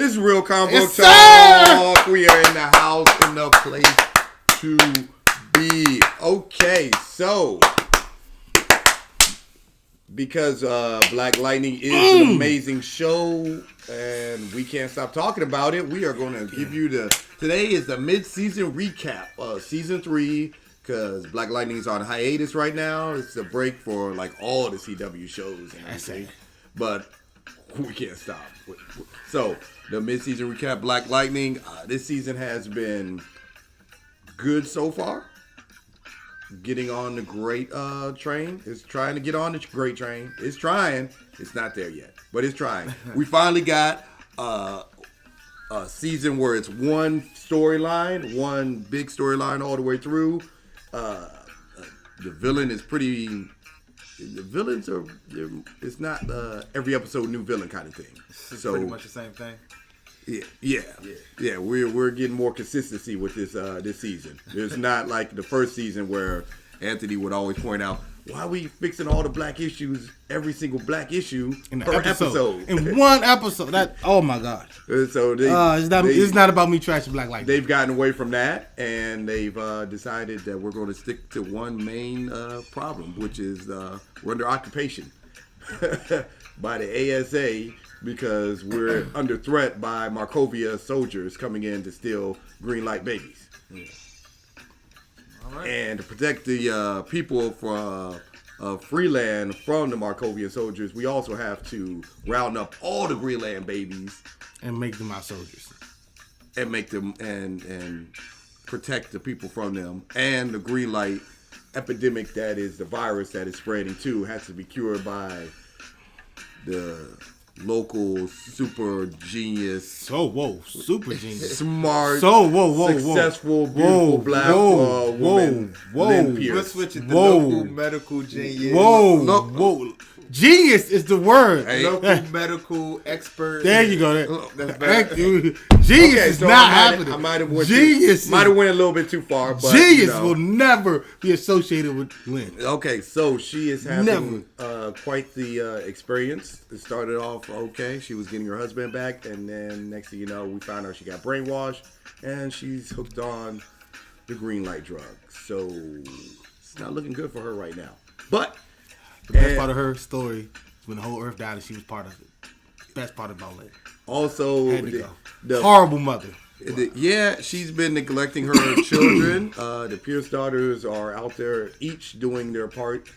It's Real Comic Book Yes, Talk. We are in the house, in the place to be. Okay, so because Black Lightning is an amazing show and we can't stop talking about it, we are going to give you today is the mid-season recap of season 3 because Black Lightning is on hiatus right now. It's a break for like all the CW shows and everything, but we can't stop. So the mid-season recap, Black Lightning. This season has been good so far. Getting on the great train. It's trying to get on the great train. It's trying. It's not there yet, but it's trying. We finally got a season where it's one storyline, one big storyline all the way through. The villain is pretty. The villains are. It's not every episode new villain kind of thing. It's so pretty much the same thing. Yeah. We're getting more consistency with this season. It's not like the first season where Anthony would always point out, why are we fixing all the black issues, every single black issue In the per episode? In one episode. Oh my God. So it's not about me trashing Black Lightning. They've gotten away from that, and they've decided that we're going to stick to one main problem, which is we're under occupation by the ASA because we're under threat by Markovia soldiers coming in to steal green light babies. Yeah. All right. And to protect the people for Freeland from the Markovian soldiers, we also have to round up all the Greenland babies and make them our soldiers. And make them and protect the people from them. And the green light epidemic, that is the virus that is spreading too, has to be cured by the local super genius. Super genius. Smart, successful, beautiful black woman. Lynn Pierce. We'll switch it to local medical genius. Whoa. Genius is the word. Hey. Local medical expert. There you go. That's Genius is not happening. I might have went a little bit too far. But, Genius will never be associated with Lynn. Okay, so she is having quite the experience. It started off okay. She was getting her husband back, and then next thing you know, we found out she got brainwashed, and she's hooked on the green light drug. So it's not looking good for her right now. But the best part of her story is when the whole earth died and she was part of it. Best part about Lynn. Also, the horrible mother. She's been neglecting her children. The Pierce daughters are out there, each doing their part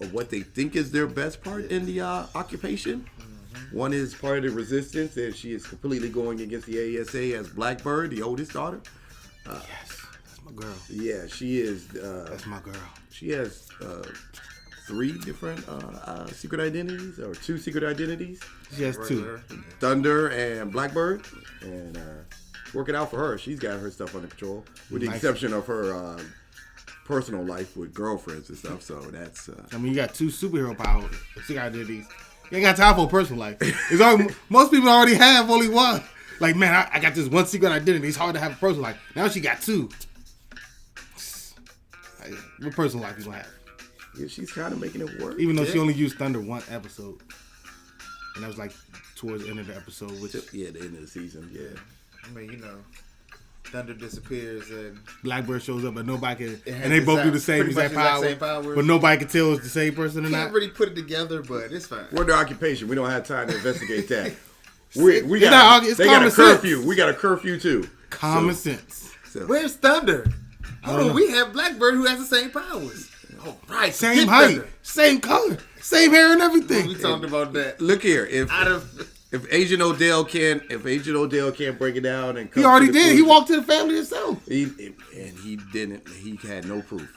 of what they think is their best part in the occupation. Mm-hmm. One is part of the resistance, and she is completely going against the ASA as Blackbird, the oldest daughter. Yes, that's my girl. Yeah, she is. That's my girl. She has 3 different secret identities, or 2 secret identities. She has 2. Thunder and Blackbird, and working out for her. She's got her stuff under control, with the exception of her personal life with girlfriends and stuff. So that's. I mean, you got 2 superhero powers, secret identities. You ain't got time for a personal life. Most people already have only one. Like, man, I got this one secret identity. It's hard to have a personal life. Now she got 2. What personal life you gonna have? Yeah, she's kind of making it work. Even though she only used Thunder one episode. And that was like towards the end of the episode. The end of the season, yeah. I mean, Thunder disappears and Blackbird shows up, but nobody can. And they both do the same exact power. But nobody can tell it's the same person or not. Can't really put it together, but it's fine. We're under occupation. We don't have time to investigate that. They got a curfew. We got a curfew too. Common sense. So. Where's Thunder? We have Blackbird who has the same powers. Oh, right. Same height, Thunder. Same color, same hair and everything. We talked about that. Look here, if Agent Odell can't break it down and he already did. He walked to the family himself. He didn't. He had no proof.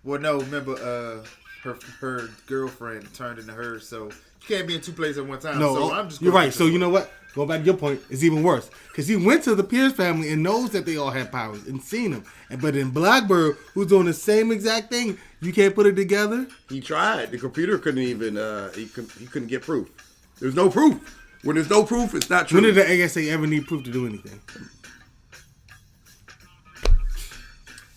Well, no. Remember, her girlfriend turned into her, so you can't be in 2 places at one time. No, so I'm just. You're right. So you know what? Going back to your point, it's even worse because he went to the Pierce family and knows that they all have powers and seen them. But in Blackbird, who's doing the same exact thing, you can't put it together. He tried. The computer couldn't even. He couldn't get proof. There's no proof. When there's no proof, it's not true. When did the ASA ever need proof to do anything?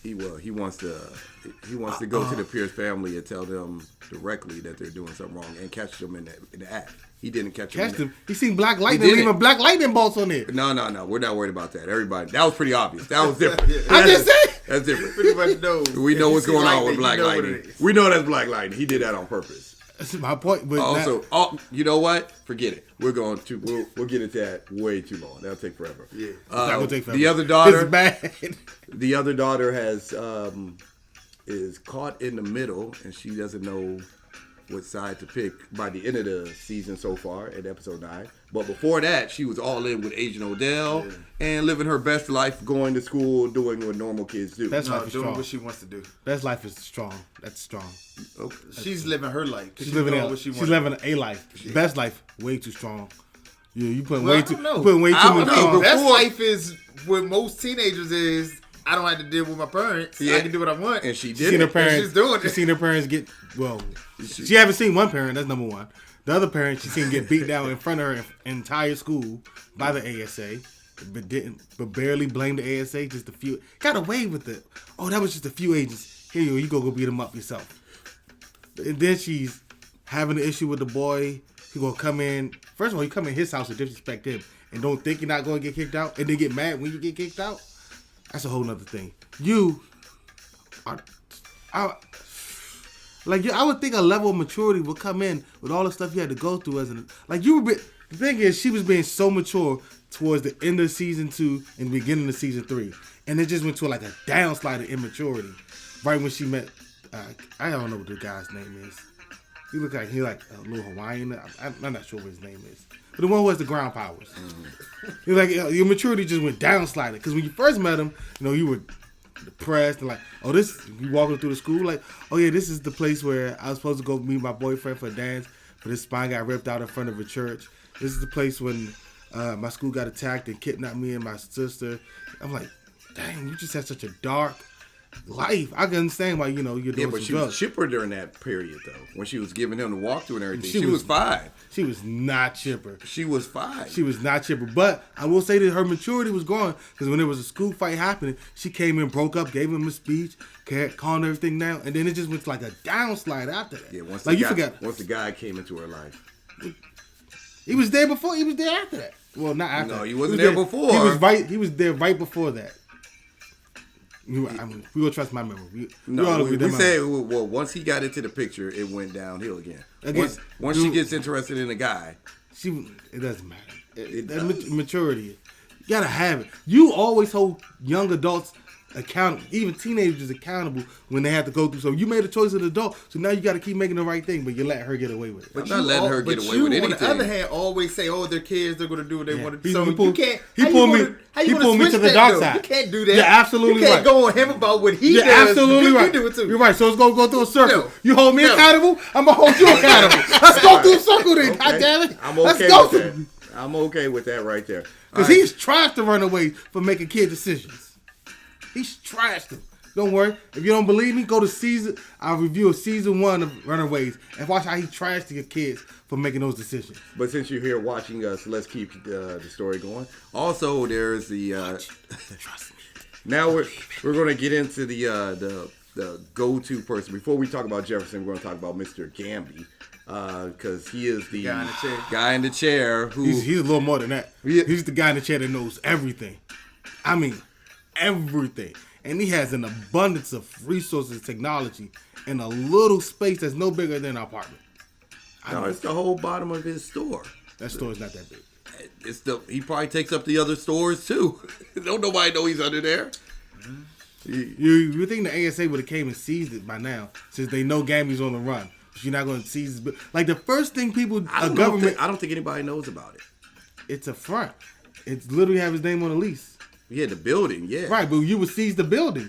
He wants to go to the Pierce family and tell them directly that they're doing something wrong and catch them in the act. He didn't catch him. He seen Black Lightning, leaving Black Lightning bolts on there. No. We're not worried about that. Everybody, that was pretty obvious. That was different. I just said that's different. Pretty much knows. We know what's going on with Lightning, Black Lightning. We know that's Black Lightning. He did that on purpose. That's my point. But Also, you know what? Forget it. We'll get into that way too long. That'll take forever. Yeah, it's not gonna take forever. The other daughter, it's bad. The other daughter is caught in the middle, and she doesn't know what side to pick by the end of the season so far at episode 9. But before that, she was all in with Agent Odell and living her best life, going to school, doing what normal kids do. That's life is doing strong. what she wants to do. That's life is strong. That's strong. Okay. She's living her life. She's living a life. Best life, way too strong. You putting way too much strong. Best life is what most teenagers is. I don't have to deal with my parents. I can do what I want. And she did. She's seen her parents. She's doing it. She's seen her parents get she haven't seen one parent. That's number one. The other parent she's seen get beat down in front of her entire school by the ASA, but barely blamed the ASA. Just a few got away with it. Oh, that was just a few agents. Here you go beat them up yourself. And then she's having an issue with the boy. He gonna come in. First of all, you come in his house and disrespect him, and don't think you're not gonna get kicked out, and then get mad when you get kicked out. That's a whole nother thing. I would think a level of maturity would come in with all the stuff you had to go through the thing is, she was being so mature towards the end of season 2 and the beginning of season 3, and it just went to a downslide of immaturity. Right when she met, I don't know what the guy's name is. He looked like a little Hawaiian. I'm not sure what his name is. But the one who has the ground powers. Your maturity just went downsliding. Because when you first met him, you were depressed and you walking through the school this is the place where I was supposed to go meet my boyfriend for a dance, but his spine got ripped out in front of a church. This is the place when my school got attacked and kidnapped me and my sister. I'm like, dang, you just had such a dark life. I can understand why you're doing some drugs. But she was chipper during that period though, when she was giving him the walkthrough and everything. She was fine. She was not chipper. She was fine. She was not chipper. But I will say that her maturity was gone, because when there was a school fight happening, she came in, broke up, gave him a speech, calmed everything down, and then it just went like a downslide after that. Yeah, once the guy came into her life. He was there before. He was there after that. Well, not after. No, he wasn't there before. He was there right before that. We will trust my memory. We say once he got into the picture, it went downhill again. Once she gets interested in a guy, it doesn't matter. Maturity, you gotta have it. You always hold young adults accountable, even teenagers accountable when they have to go through. So you made a choice as an adult, so now you got to keep making the right thing, but you let her get away with it. But I'm not letting her get away with anything. On the other hand, always say, "They're kids; they're going to do what they want to do." So you can't. He pulled me to the dark side. You can't do that. You're absolutely right. You can't go on him about what he does. You're absolutely right. You do it too. You're right. So it's gonna go through a circle. No. You hold me accountable. I'm gonna hold you accountable. Let's go through a circle then. Okay. God damn it. I'm okay with that. I'm okay with that right there. Because he's trashed the Runaways for making kid decisions. He's trashed them. Don't worry. If you don't believe me, go to I'll review season 1 of Runaways and watch how he trashed your kids for making those decisions. But since you're here watching us, let's keep the story going. Also, there's the trust me. Now we're going to get into the go-to person. Before we talk about Jefferson, we're going to talk about Mr. Gamby. Because he is the guy in the chair who he's a little more than that. He's the guy in the chair that knows everything. I mean, everything. And he has an abundance of resources, technology, in a little space that's no bigger than an apartment. It's the whole bottom of his store. That store is not that big. He probably takes up the other stores too. Don't nobody know he's under there. You think the ASA would have came and seized it by now, since they know Gamby's on the run. But you're not going to seize it. Like the first thing I don't think anybody knows about it. It's a front. It's literally have his name on the lease. Yeah, the building, yeah. Right, but you would seize the building.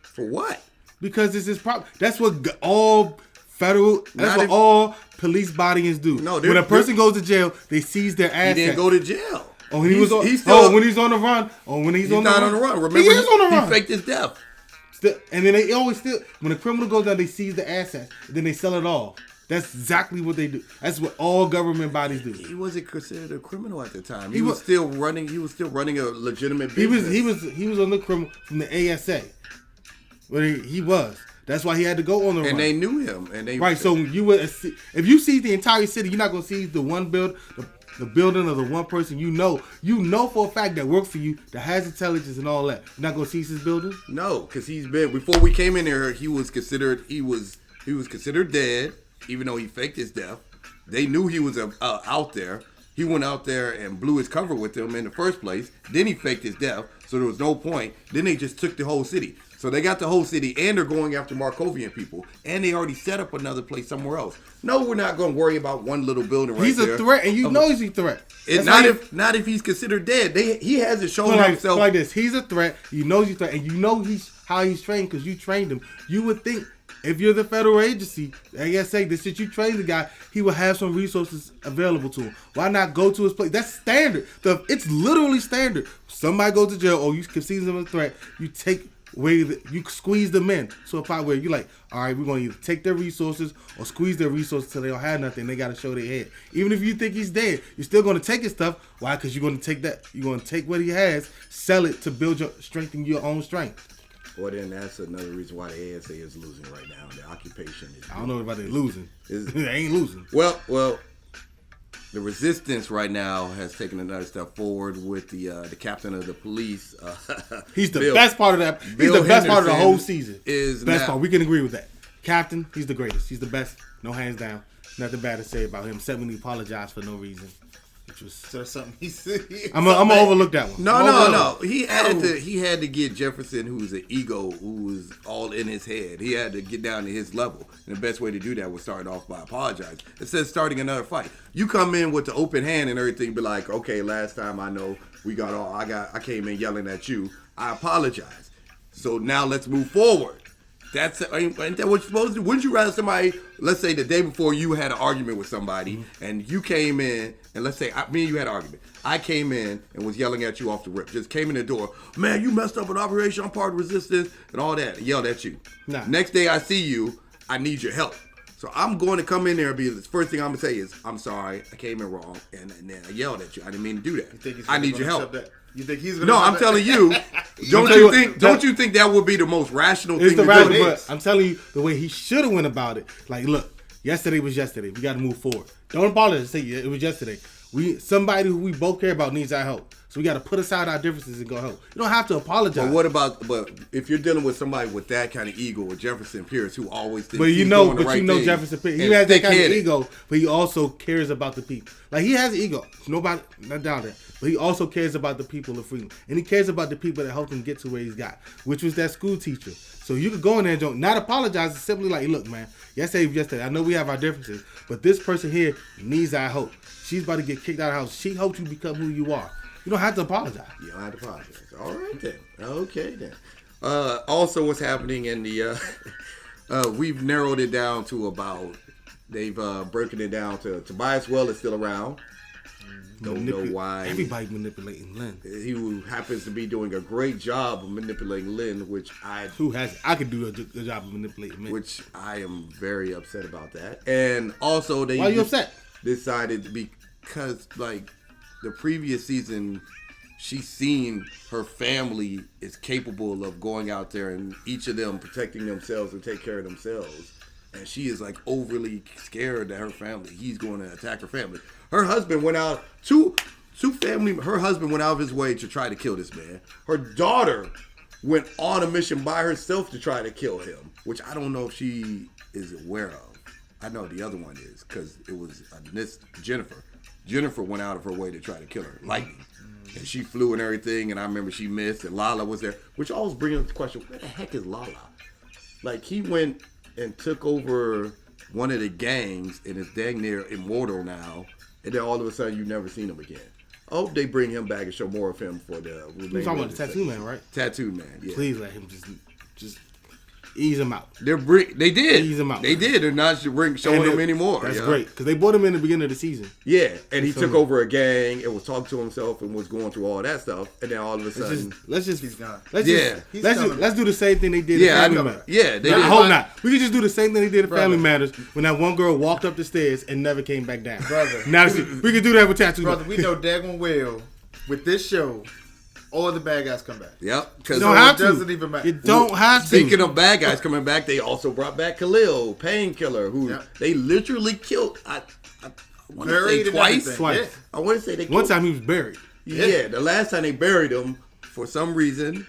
For what? Because it's his property. That's what all all police bodies do. No, when a person goes to jail, they seize their assets. He didn't go to jail. Oh, when he's on the run. Oh, when he's not on the run. Remember, he is on the run. He faked his death. And then they always when a criminal goes down, they seize the assets. Then they sell it all. That's exactly what they do. That's what all government bodies do. He wasn't considered a criminal at the time. He was still running a legitimate business. He was on the criminal from the ASA. But he was. That's why he had to go on the run. And they knew him. And they right. So you would, if you see the entire city, you're not gonna see the one the building of the one person you know for a fact that works for you, that has intelligence and all that. You're not gonna seize his building? No, because he's been, before we came in there, he was considered dead, even though he faked his death. They knew he was out there. He went out there and blew his cover with them in the first place. Then he faked his death, so there was no point. Then they just took the whole city. So they got the whole city, and they're going after Markovian people, and they already set up another place somewhere else. No, we're not going to worry about one little building right there. He's a threat, and you know he's a threat. Not if he's considered dead. He hasn't shown himself like this. He's a threat. You know he's a threat, and you know how he's trained because you trained him. You would think if you're the federal agency, like I say, this shit you train the guy, he will have some resources available to him. Why not go to his place? That's standard. It's literally standard. Somebody goes to jail, or you can see them as a threat. You you squeeze them in. So a part where you're like, all right, we're going to either take their resources or squeeze their resources till they don't have nothing. They got to show their head. Even if you think he's dead, you're still going to take his stuff. Why? Because you're going to take that. You're going to take what he has, sell it to strengthen your own strength. Well, then that's another reason why the ASA is losing right now. The occupation is. I don't know about they losing. They ain't losing. Well, the resistance right now has taken another step forward with the captain of the police. He's the best part of that. He's the best part of the whole season. Best part. We can agree with that. Captain, he's the greatest. He's the best. No hands down. Nothing bad to say about him. Except when he apologized for no reason. So that's something he said. I'm gonna overlook that one. No. He had to get Jefferson, who's an ego, who was all in his head. He had to get down to his level, and the best way to do that was start off by apologizing. It says starting another fight. You come in with the open hand and everything, be like, okay, last time I know I came in yelling at you. I apologize. So now let's move forward. Ain't that what you're supposed to do? Wouldn't you rather somebody, let's say the day before you had an argument with somebody, and you came in, and let's say me and you had an argument. I came in and was yelling at you off the rip. Just came in the door. Man, you messed up an operation. I'm part of resistance and all that. Yelled at you. Nah. Next day I see you. I need your help. So I'm going to come in there and be the first thing I'm going to say is, I'm sorry. I came in wrong. And then I yelled at you. I didn't mean to do that. I need your help. You think he's gonna? No, I'm telling you. Don't you think that would be the most rational thing to do? But I'm telling you the way he should have went about it. Like, look, yesterday was yesterday. We got to move forward. Don't apologize. Say it was yesterday. Somebody who we both care about needs our help. So we got to put aside our differences and go help. You don't have to apologize. But if you're dealing with somebody with that kind of ego, with Jefferson Pierce, who always thinks Jefferson Pierce, he has that kind of ego, but he also cares about the people. Like, he has an ego. Nobody, not doubt that. But he also cares about the people of freedom. And he cares about the people that helped him get to where he's got, which was that school teacher. So you could go in there and don't not apologize. It's simply like, look, man, yesterday, I know we have our differences, but this person here needs our help. She's about to get kicked out of the house. She helped you become who you are. You don't have to apologize. You don't have to apologize. All right, then. Okay, then. Also, what's happening in the... we've narrowed it down to about... They've broken it down to Tobias Well is still around. Don't know why. Everybody manipulating Lynn. He who happens to be doing a great job of manipulating Lynn, which I could do a good job of manipulating Lynn. Which I am very upset about that. And also they... Why are you upset? Decided to because, like, the previous season, she's seen her family is capable of going out there and each of them protecting themselves and take care of themselves. And she is, like, overly scared that her family, he's going to attack her family. Her husband went out, her husband went out of his way to try to kill this man. Her daughter went on a mission by herself to try to kill him, which I don't know if she is aware of. I know the other one is, because it was Jennifer. Jennifer went out of her way to try to kill her. Lightning. And she flew and everything, and I remember she missed, and Lala was there, which always brings up the question, where the heck is Lala? Like, he went and took over one of the gangs and is dang near immortal now, and then all of a sudden you've never seen him again. I hope they bring him back and show more of him for the... You're talking about the Tattoo Man, right? Tattoo Man, yeah. Please let him just ease him out. They did. Ease him out. They did. They're not showing him anymore. That's great. Because they bought him in the beginning of the season. Yeah. And he took over a gang and was talking to himself and was going through all that stuff. And then all of a sudden... He's gone. Let's do the same thing they did in Family Matters. Yeah. They did. I hope not. We could just do the same thing they did in Family Matters when that one girl walked up the stairs and never came back down. Brother. Now we could do that with Tattoo. Brother, we know daggone well with this show, all the bad guys come back. Yep. You Because don't have to. doesn't even matter. You don't have to. speaking of bad guys coming back, they also brought back Khalil, Painkiller, who they literally killed. I want to say Buried and twice. everything. Twice. Yeah. I want to say they killed. One time he was buried. Yeah, the last time they buried him, for some reason,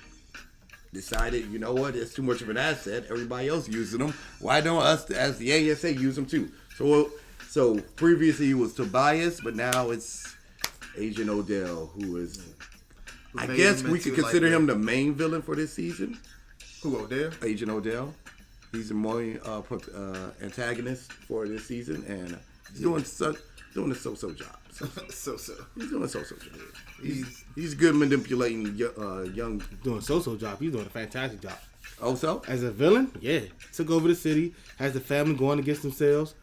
decided, you know what, it's too much of an asset. Everybody else using them. Why don't us, as the ASA, use them too? So previously it was Tobias, but now it's Agent Odell, who is, I made guess him we into could consider like him the main villain for this season. Who, Odell? Agent Odell. He's the main antagonist for this season, and he's doing a so-so job. So. He's doing a so-so job. He's good manipulating young. Doing a so-so job. He's doing a fantastic job. Oh, so? As a villain, yeah. Took over the city, has the family going against themselves.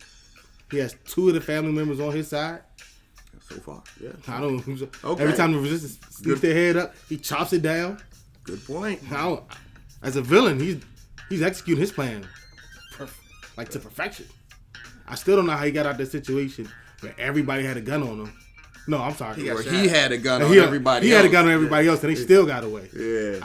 He has 2 of the family members on his side. So far, yeah. I don't. Okay. Every time the resistance sneaks their head up, he chops it down. Good point. As a villain, he's executing his plan, to perfection. I still don't know how he got out of that situation where everybody had a gun on him. No, I'm sorry. Where he had a gun on He everybody else. had a gun on everybody else, and they still got away. Yeah.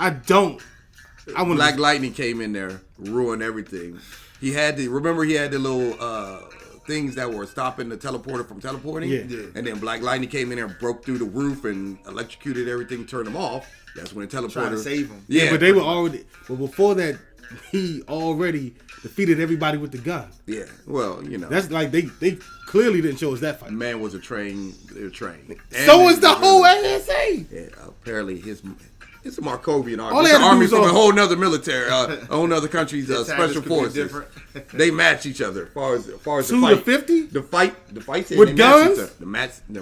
I want Black Lightning came in there, ruined everything. He had the little things that were stopping the teleporter from teleporting. Yeah. And then Black Lightning came in there and broke through the roof and electrocuted everything, turned them off. That's when the teleporter. Trying to save him. Yeah, but they were already. But before that, he already defeated everybody with the gun. Yeah. Well, you know. That's like they clearly didn't show us that fight. Man was trained. So is the whole ASA. Yeah, apparently it's a Markovian army. All they It's had an to do army was from a all- whole nother military, a whole nother country's The tactics special could be forces. different. They match each other as far as 2 the to fight. 50? The fights With they match guns? each other.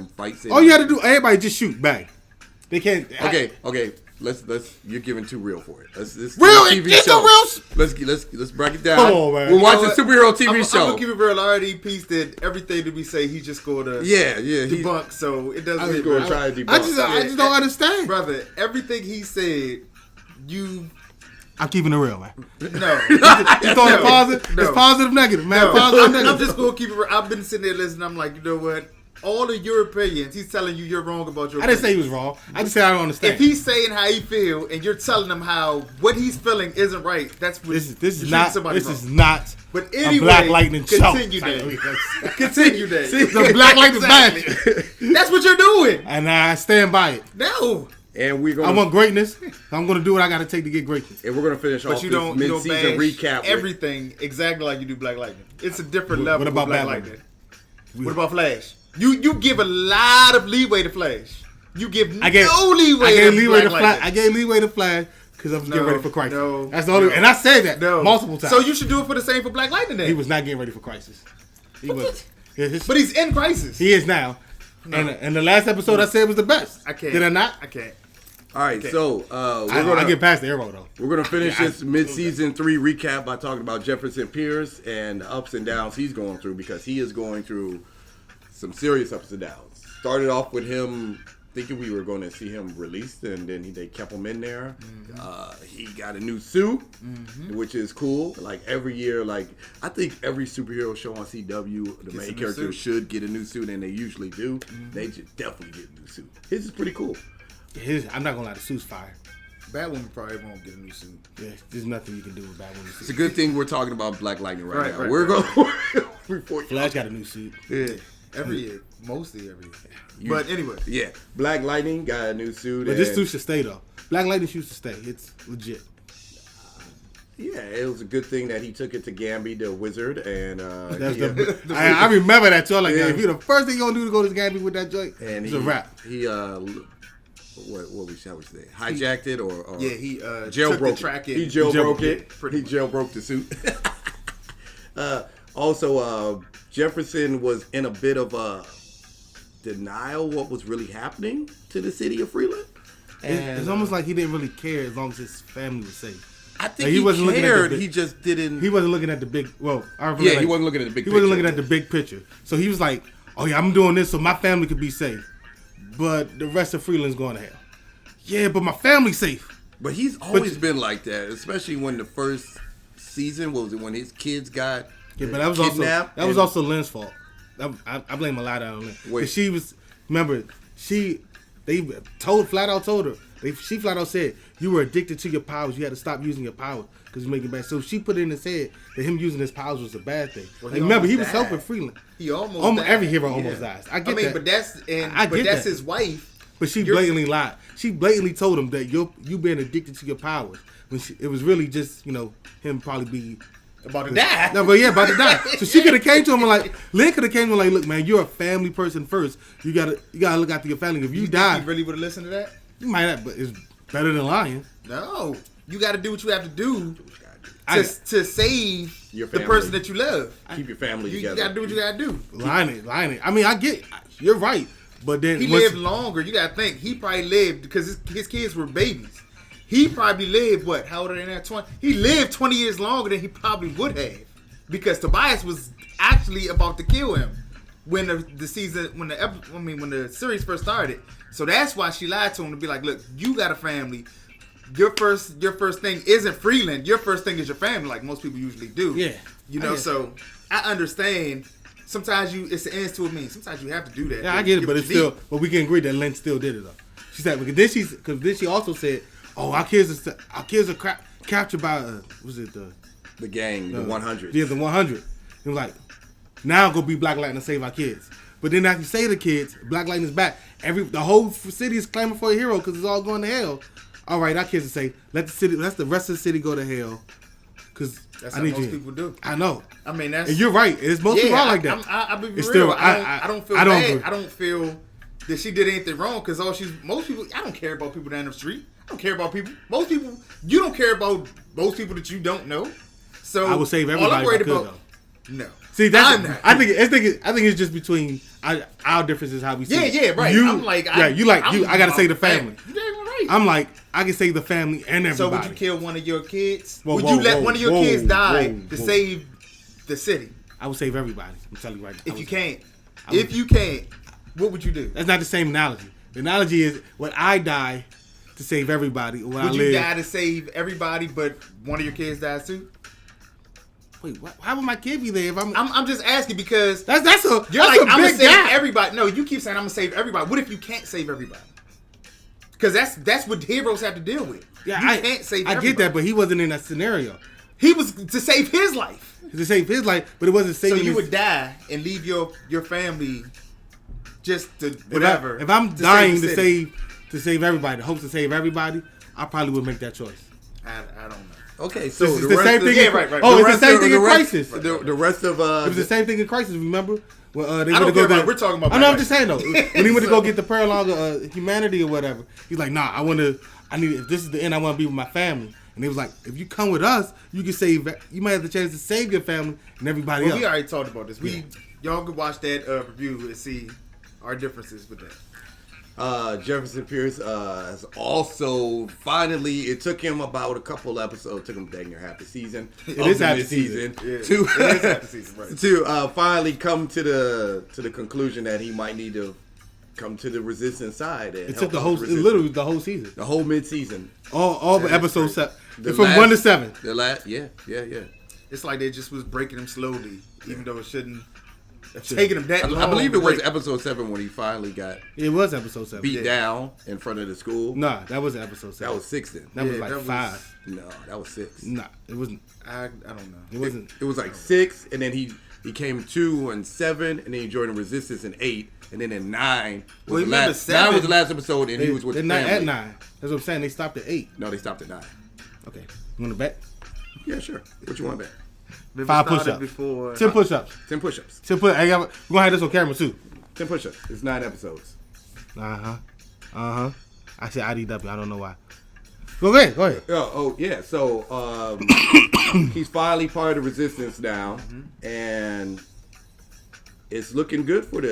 The fights. All you had to do, everybody just shoot, bang. They can't. Okay. Let's. You're giving too real for it. Let's Real? TV It's show. a real. Let's break it down. Come on, man. We're You watching know a superhero TV I'm show. gonna keep it real. I already pieced it. Everything that we say, he's just going to Yeah. debunk. So it doesn't. He's going to try to debunk. I just don't understand. Brother, everything he said, I'm keeping it real, man. no. You throwing it positive? No. It's positive, negative, man. No. Positive, I'm negative. just going to keep it real. I've been sitting there listening. I'm like, you know what? All the Europeans, he's telling you you're wrong about your I didn't say opinion. he was wrong. I just said I don't understand. If he's saying how he feel and you're telling him how what he's feeling isn't right, that's what this you're is treating not. somebody This wrong. is not. But a anyway, Black Lightning show. continue that. Continue that. The Black Lightning Exactly. bad. That's what you're doing. And I stand by it. No. And we're I gonna want greatness. I'm going to do what I got to take to get greatness. and we're gonna finish off But you this don't mid-season bash recap. with- everything exactly like you do Black Lightning. It's a different What level about with Black Batman? Lightning. What about Flash? You give a lot of leeway to Flash. You give no leeway I gave to leeway Black to Flash. Lightning. I gave leeway to Flash because I was getting No, ready for Crisis. no, That's the only. no. And I said that No. multiple times. So you should do it for the same for Black Lightning then. He was not getting ready for Crisis. He was. But he's in Crisis. He is now. And the last episode I said was the best. I can't. Did I not? I can't. All right, Okay. so I get past the arrow though. we're gonna finish this mid-season 3 recap by talking about Jefferson Pierce and the ups and downs he's going through, because he is going through some serious ups and downs. Started off with him thinking we were going to see him released, and then they kept him in there. He got a new suit, which is cool. Like every year, I think every superhero show on CW, the main a new character suit. should get a new suit, and they usually do. They should definitely get a new suit. His is pretty cool. I'm not gonna lie, the suit's fire. Batwoman probably won't get a new suit. Yeah, there's nothing you can do with Batwoman It's a suit. good thing we're talking about Black Lightning right now. Right, We're right. going before Flash got a new suit. yeah. Every year. Mostly every year. But anyway. Yeah, Black Lightning got a new suit. But this and- suit should stay though. Black Lightning suit should stay. It's legit. Yeah, it was a good thing that he took it to Gamby, the wizard, and That's he, I remember that too. I'm like, Yeah. if you the first thing you gonna do to go to Gabby with that joint, and it's he, a wrap. He what we shall we say? Hijacked it or Yeah, he jailbroke took the it. track He in. jailbroke it. pretty He much. jailbroke the suit. Also, Jefferson was in a bit of a denial what was really happening to the city of Freeland. It's almost like he didn't really care as long as his family was safe. I think Like, he wasn't looking at the cared. big- He just didn't. He wasn't looking at the big. Well, I remember, Yeah, like, he wasn't looking at the big He picture. wasn't looking at the big picture. So he was like, "Oh yeah, I'm doing this so my family could be safe, but the rest of Freeland's going to hell." Yeah, but my family's safe. But he's always been like that, especially when the first season, what was it, when his kids got Yeah, but that was kidnapped. also and- also Lynn's fault. I blame a lot on Lynn. Wait. 'Cause she was, remember, they flat out told her, She flat out said you were addicted to your powers. You had to stop using your powers because you're making bad. So she put in and said that him using his powers was a bad thing. Well, Like, remember, he was died. helping Freeland. He almost died. Every hero almost dies. I get that. But that's I but get that's that. his wife. But she blatantly lied. She blatantly told him that you being addicted to your powers. When it was really just, him probably be About to die. No, but yeah, about to die. So she could have came to him and like, Lynn could have came to him like, look, man, you're a family person first. You gotta look after your family. If you die, think he really would have listened to that? you might have, but it's better than lying. No. You got to do what you have to do I- to save Your the family. person that you love. Keep your family You together. got to do what you got to do. Lying it. I mean, I get, you're right. But then He lived longer. You got to think. He probably lived because his kids were babies. He probably lived, what? How old are they now? 20? He lived 20 years longer than he probably would have. Because Tobias was actually about to kill him when the series first started. So that's why she lied to him to be like, look, you got a family. Your first thing isn't Freeland. Your first thing is your family, like most people usually do. Yeah. So I understand. Sometimes it's the ends to a means. Sometimes you have to do that. Yeah, I get it, but it's still, but we can agree that Lynn still did it though. She said, because then she also said, oh, our kids are captured by, The gang, the 100. Yeah, the 100. It was like, now go be Black Lightning and save our kids. But then after you say the kids, Black Lightning's back. The whole city is claiming for a hero because it's all going to hell. All right, our kids will say, let the rest of the city go to hell. Because that's I how need most you. people do. I know. I mean, that's. And you're right. It's most people are like that. I'll be It's real. still- I don't feel I don't bad. agree. I don't feel that she did anything wrong because most people. I don't care about people down the street. I don't care about people. Most people. You don't care about most people that you don't know. So I would save everybody All I'm worried if I could, about. No. See, I'm not. I think it's just between our differences how we see it. Yeah, right. I'm like, I gotta save the family. You damn right. I'm like, I can save the family and everybody. So would you kill one of your kids? Whoa, would whoa, you let whoa, one of your whoa, kids die whoa, to whoa. save the city? I would save everybody. I'm telling you right now. If you can't, what would you do? That's not the same analogy. The analogy is when I die to save everybody, or when I Would you live. die to save everybody, but one of your kids dies too? Wait, how would my kid be there if I'm just asking because That's a you're that's like, a I'm gonna big save gap. everybody. No, you keep saying I'm gonna save everybody. What if you can't save everybody? Because that's what heroes have to deal with. Yeah, you can't save I everybody. get that, but he wasn't in that scenario. He was to save his life. To save his life, but it wasn't So saving you his. would die and leave your family just to whatever. If I'm to dying save the to city. save everybody, the hopes to save everybody, I probably would make that choice. I don't know. Okay, so It's the the rest same of- thing. yeah, right, right. Oh, the it's rest the same of- thing the in rest- Crisis. The rest of It was the same thing in Crisis. Remember? When, they I don't went to care go about. We're talking about. I know. I'm Black just saying though. Lives. When he went to go get the prayer log of humanity or whatever, he's like, "Nah, if this is the end, I want to be with my family." And he was like, "If you come with us, you can save. You might have the chance to save your family and everybody Well, else." we already talked about this. Y'all could watch that review and see our differences with that. Jefferson Pierce has also finally. It took him about a couple episodes. Took him dang near half the season. It of is the half the mid-season Yeah, to it is half the season, right. to finally come to the conclusion that he might need to come to the resistance side. And It took help with resistance. literally the whole season. the whole mid-season. All the Yeah, episodes right. from 1 to 7. The last, yeah. It's like they just was breaking him slowly, even though it shouldn't have taken him that long. I believe to it was break. episode 7 when he finally got It was episode 7. beat down in front of the school. Nah, that wasn't episode 7. That was 6 then. That was Yeah, like that was- 5. No, that was 6. Nah, it wasn't. I don't know. It wasn't. It was like 6, and then he came 2 and 7, and then he joined the resistance in 8, and then in 9 was Well, the remember last. 9 was 7 the last episode, and he was with They're the not family. at 9. That's what I'm saying. They stopped at 8. No, they stopped at 9. Okay. You want to bet? Yeah, sure. What you want to bet? If it 5 started push-ups. before 10 push-ups. 10 push-ups. 10 push. We're gonna have this on camera too. 10 push-ups. It's 9 episodes. I said IDW. I don't know why. Go ahead. Yeah. So he's finally part of the resistance now, and it's looking good for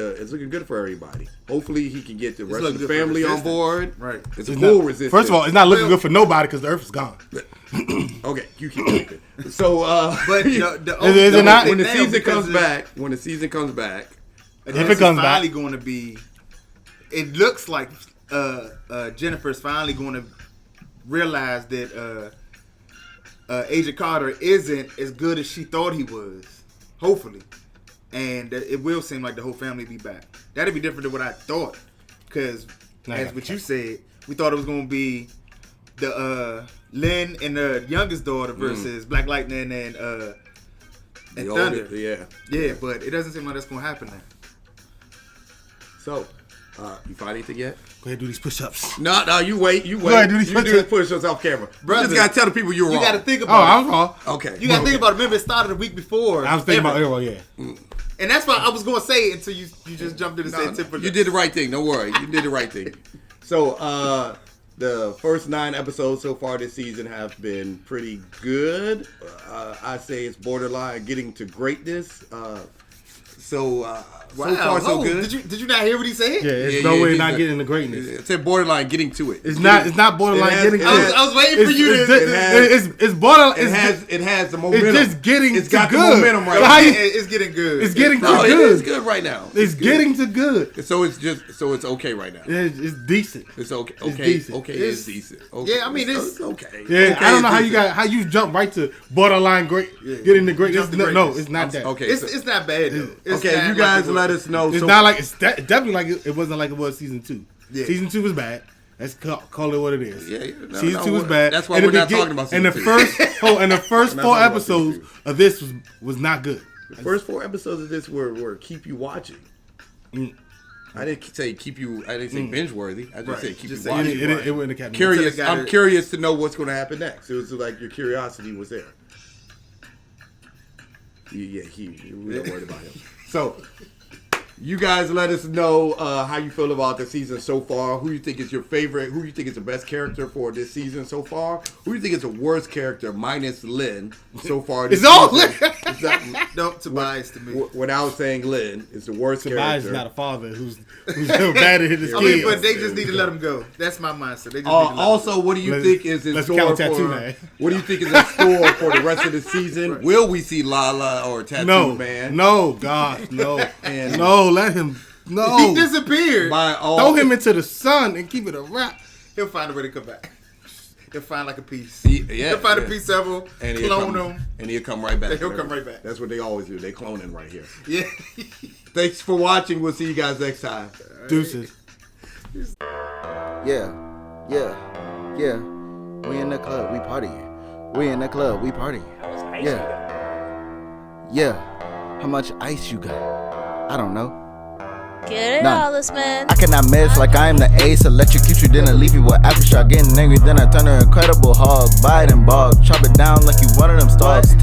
everybody. Hopefully, he can get the rest of looking the good for family on resistance. board. Right. It's a full resistance. First of all, it's not looking Well- good for nobody because the Earth is gone. Okay, you keep talking. So, But Is it not? when the now, season because comes back, If it comes back. finally going to be. It looks like Jennifer's finally going to realize that Agent Carter isn't as good as she thought he was. Hopefully, and that it will seem like the whole family be back. That'd be different than what I thought, because Nah, as what you said, We thought it was gonna be the Lynn and the youngest daughter versus Black Lightning and Thunder. Yeah, but it doesn't seem like that's gonna happen now. So, you find anything yet? Go ahead, do these push-ups. No, you wait. Go ahead, do you these do push-ups. the push-ups off camera. Brother, You just gotta tell the people you're wrong. You gotta think Oh, about I it. was wrong. Okay. You gotta think about it. Remember, it started a week before. I was thinking about it. Yeah. And that's why I was gonna say it until you just jumped in and said typical. You did the right thing. Don't worry. You did the right thing. So, the first 9 episodes so far this season have been pretty good. I say it's borderline getting to greatness. So far so good. Did you not hear what he said? Yeah, it's no way not getting the greatness. It said borderline getting to it. It's not borderline getting to it. I was waiting for you to. It's borderline. It has the momentum. It's just getting It's to got good. the momentum right Like, now. It's getting good. It's getting to No, it good. is good right now. It's getting to good. So it's okay right now. It's decent. It's okay. It's Okay. decent. Okay. It's decent. Okay. Yeah, I mean, it's okay. Yeah, Okay, I don't know it's how you decent. jump right to borderline great, getting the greatness. Jump to No, greatness. it's not that. Okay. It's not bad though. It's Okay, not you guys like let us know. It's So not like it's definitely like it wasn't like it was season 2. Yeah. Season 2 was bad. Let's call it what it is. Yeah, no, season 2 was bad. That's why And we're the not begin- talking about And the season 2. first We're not 4 talking about episodes season of this was not good. the first 4 episodes of this were keep you watching. I didn't say keep you. I didn't say binge worthy. I just said keep Just you say watching. It wouldn't have kept me. Curious. Until it got I'm it. curious to know what's going to happen next. It was like your curiosity was there. Yeah, we don't worry about him. So, you guys let us know how you feel about the season so far. Who you think is your favorite? Who you think is the best character for this season so far? Who you think is the worst character minus Lynn so far? This It's all season? Lynn. Is that- No, Tobias to me. Without saying Lynn is the worst Tobias character. is not a father who's so bad at his I mean, kids. but they just need to let him go. That's my mindset. They just need to let him Also, what do you Let's- think is in let's store count for? Tattoo Man. What do you think is in store for the rest of the season? Will we see Lala or Tattoo no, Man? no, God, no, And- no, let him, He no. disappeared. By all, Throw him into the sun and keep it a wrap. He'll find a way to come back. He'll find like a piece. Yeah, He'll find a piece of him, and he'll clone come, him. and he'll come right back. He'll come right back. That's what they always do. They cloning right here. Yeah. Thanks for watching. We'll see you guys next time. Deuces. Yeah. We in the club, we partying. We in the club, we partying. Yeah. How much ice you got? I don't know. Get it None. all, this man. I cannot miss like I am the ace. Electrocute you, then I leave you with aftershock. Getting angry, then I turn to Incredible Hulk. Bite and bog. Chop it down like you one of them stars. Take